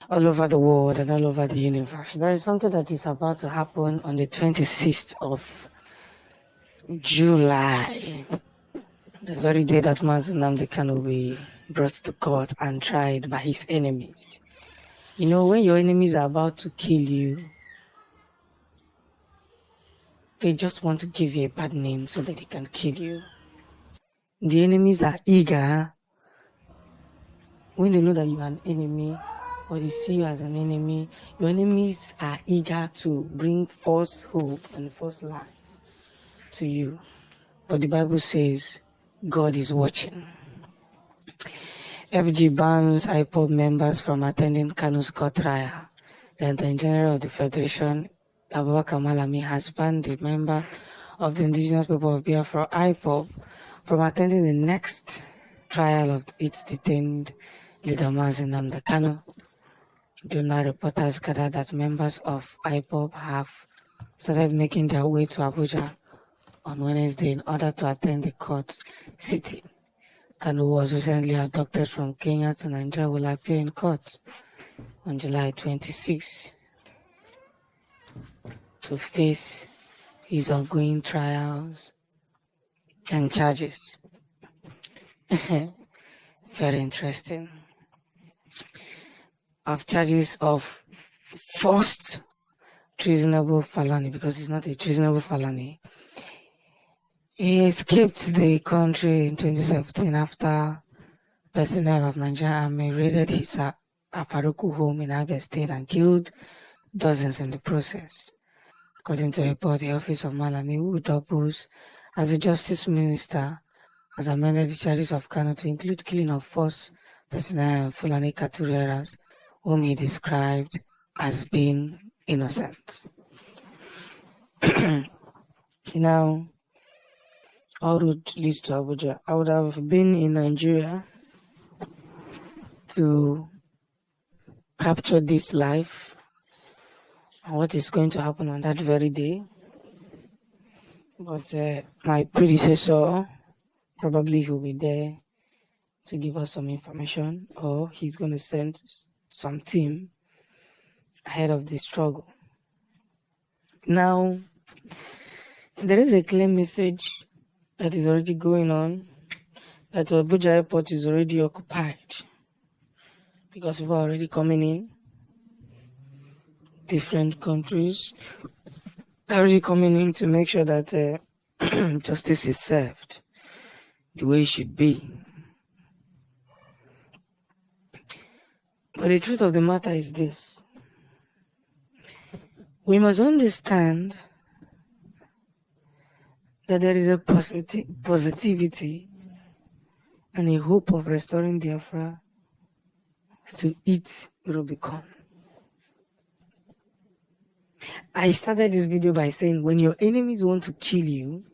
all over the world and all over the universe. There is something that is about to happen on the 26th of July, the very day that Mazi Nnamdi Kanu will be brought to court and tried by his enemies. You know, when your enemies are about to kill you, they just want to give you a bad name so that they can kill you. The enemies are eager. When they know that you are an enemy, or they see you as an enemy, your enemies are eager to bring false hope and false lies to you. But the Bible says God is watching. FG bans Ipob members from attending Kanu's court trial. The Attorney General of the Federation, Abubakar Malami, has banned the member of the indigenous people of Biafra, Ipob, from attending the next trial of its detained leader Mazi Nnamdi Kanu. Journal reporters gathered that members of Ipob have started making their way to Abuja on Wednesday in order to attend the court sitting. Kanu was recently abducted from Kenya to Nigeria, will appear in court on July 26 to face his ongoing trials and charges. Very interesting. Of charges of forced treasonable felony, because he's not a treasonable felony. He escaped the country in 2017 after personnel of Nigerian Army raided his Afaruku home in Abia State and killed dozens in the process. According to a report, the office of Malami, who doubles as the Justice Minister, has amended the charges of Kanu to include killing of force personnel and Fulani Katureras, whom he described as being innocent. Now, all road leads to Abuja. I would have been in Nigeria to capture this life and what is going to happen on that very day. But my predecessor, probably he'll be there to give us some information, or he's going to send some team ahead of the struggle. Now, there is a clear message that is already going on that Abuja airport is already occupied because people are already coming in. Different countries are already coming in to make sure that justice is served the way it should be. But the truth of the matter is this: we must understand that there is a positivity and a hope of restoring Biafra to its Rubicon. I started this video by saying when your enemies want to kill you,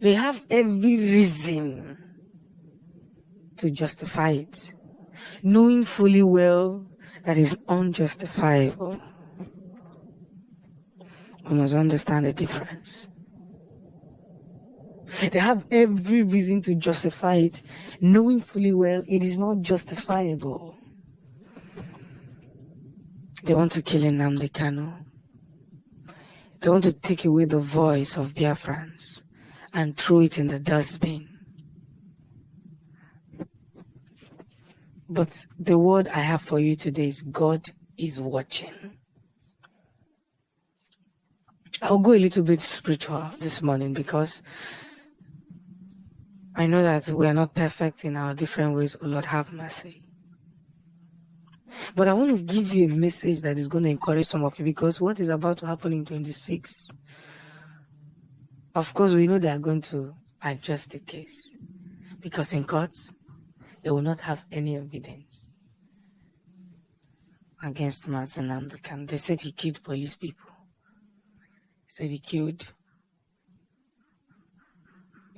they have every reason to justify it, knowing fully well that is unjustifiable. We must understand the difference. They have every reason to justify it, knowing fully well it is not justifiable. They want to kill Nnamdi Kanu. They want to take away the voice of Biafrans and throw it in the dustbin. But the word I have for you today is God is watching. I'll go a little bit spiritual this morning because I know that we are not perfect in our different ways. Oh Lord, have mercy. But I want to give you a message that is going to encourage some of you, because what is about to happen in 26, of course, we know they are going to adjust the case, because in court, they will not have any evidence against Mazi Nnamdi Kanu. They said he killed police people. They said he killed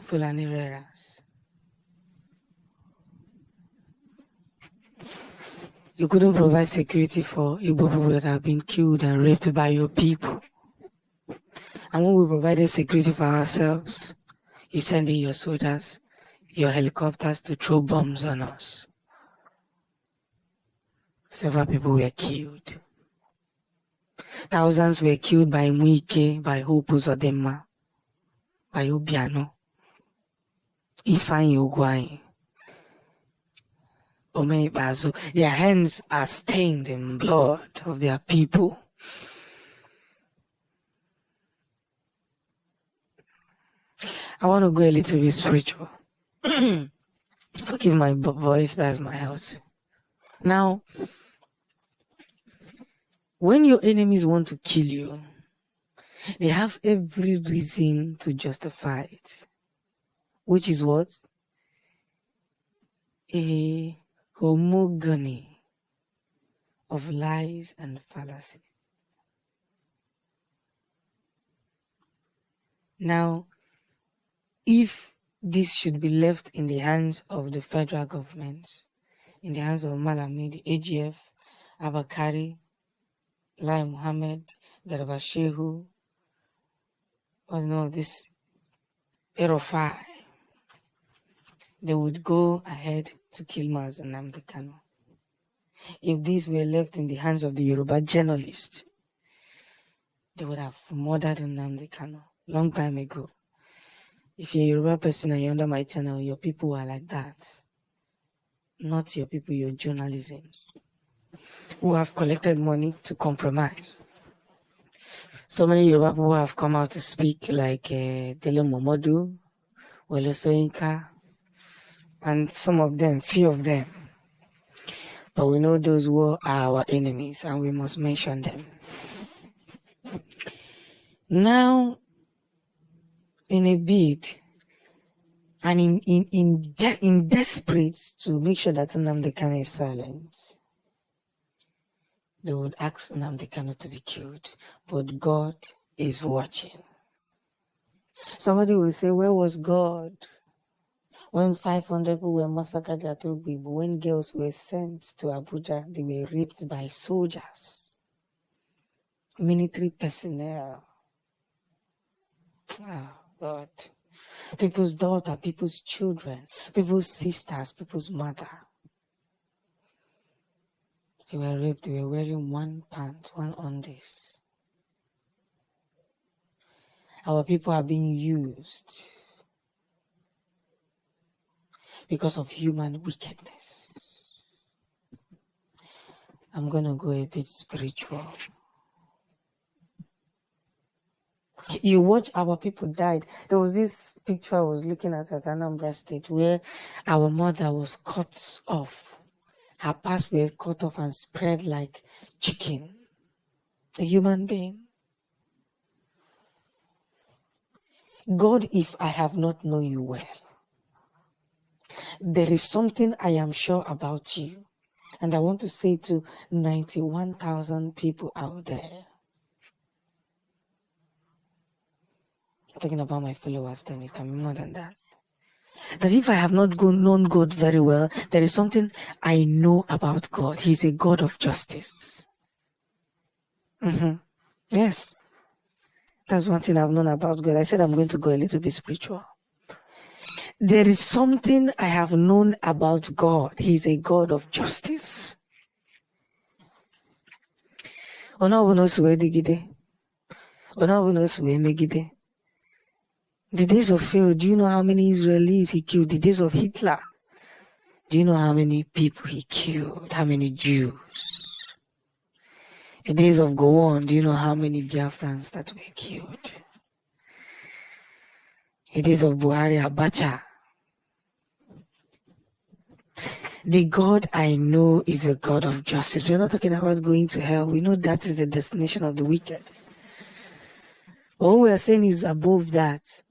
Fulani Reras. You couldn't provide security for Ipob people that have been killed and raped by your people. And when we provided security for ourselves, you send in your soldiers, your helicopters to throw bombs on us. several people were killed. Thousands were killed by Mwike, by Hope Uzodinma, by Obiano, Ifeanyi Ugwuanyi, Omeni Bazo. Their hands are stained in blood of their people. I want to go a little bit spiritual. Forgive my voice, that's my house. Now, when your enemies want to kill you, they have every reason to justify it. Which is what? A homogamy of lies and fallacy. Now, if this should be left in the hands of the federal government, in the hands of Malami, the AGF, Abakari, Lai Mohammed, Garba Shehu, what's the name of this? Erofai, they would go ahead to kill Mazi Nnamdi Kanu. If these were left in the hands of the Yoruba journalists, they would have murdered Nnamdi Kanu long time ago. If you're a Yoruba person and you're under my channel, your people are like that. Not your people, your journalisms, who have collected money to compromise. So many Yoruba people have come out to speak, like Dele Momodu, Wole Soyinka, and some of them, few of them. But we know those who are our enemies, and we must mention them. Now, in a bid, and in desperate to make sure that Nnamdi Kanu is silent, they would ask Nnamdi Kanu to be killed, but God is watching. Somebody will say, where was God when 500 people were massacred at Ogbi, but when girls were sent to Abuja, they were raped by soldiers, military personnel? Oh, God. People's daughter, people's children, people's sisters, people's mother. They were raped, they were wearing one pant, one undies. Our people are being used because of human wickedness. I'm going to go a bit spiritual. You watch our people died. There was this picture I was looking at Anambra State where our mother was cut off. Her parts were cut off and spread like chicken. A human being. God, if I have not known you well, there is something I am sure about you. And I want to say to 91,000 people out there, I'm talking about my followers, then it can be more than that. That if I have not known God very well, there is something I know about God. He's a God of justice. Yes. That's one thing I've known about God. I said I'm going to go a little bit spiritual. There is something I have known about God. He's a God of justice. The days of Pharaoh, do you know how many Israelis he killed? The days of Hitler, do you know how many people he killed? How many Jews? The days of Gowon, do you know how many Biafrans that were killed? The days of Buhari, Abacha. The God I know is a God of justice. We're not talking about going to hell. We know that is the destination of the wicked. All we are saying is above that.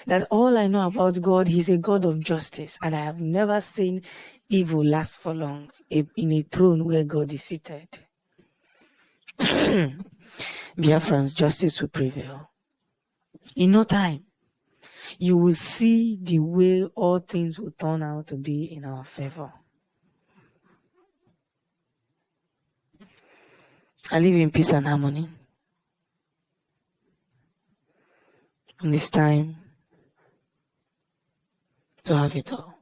That all I know about God, He's a God of justice. And I have never seen evil last for long in a throne where God is seated. Biafrans, justice will prevail. In no time, you will see the way all things will turn out to be in our favor. I live in peace and harmony. And it's time to have it all.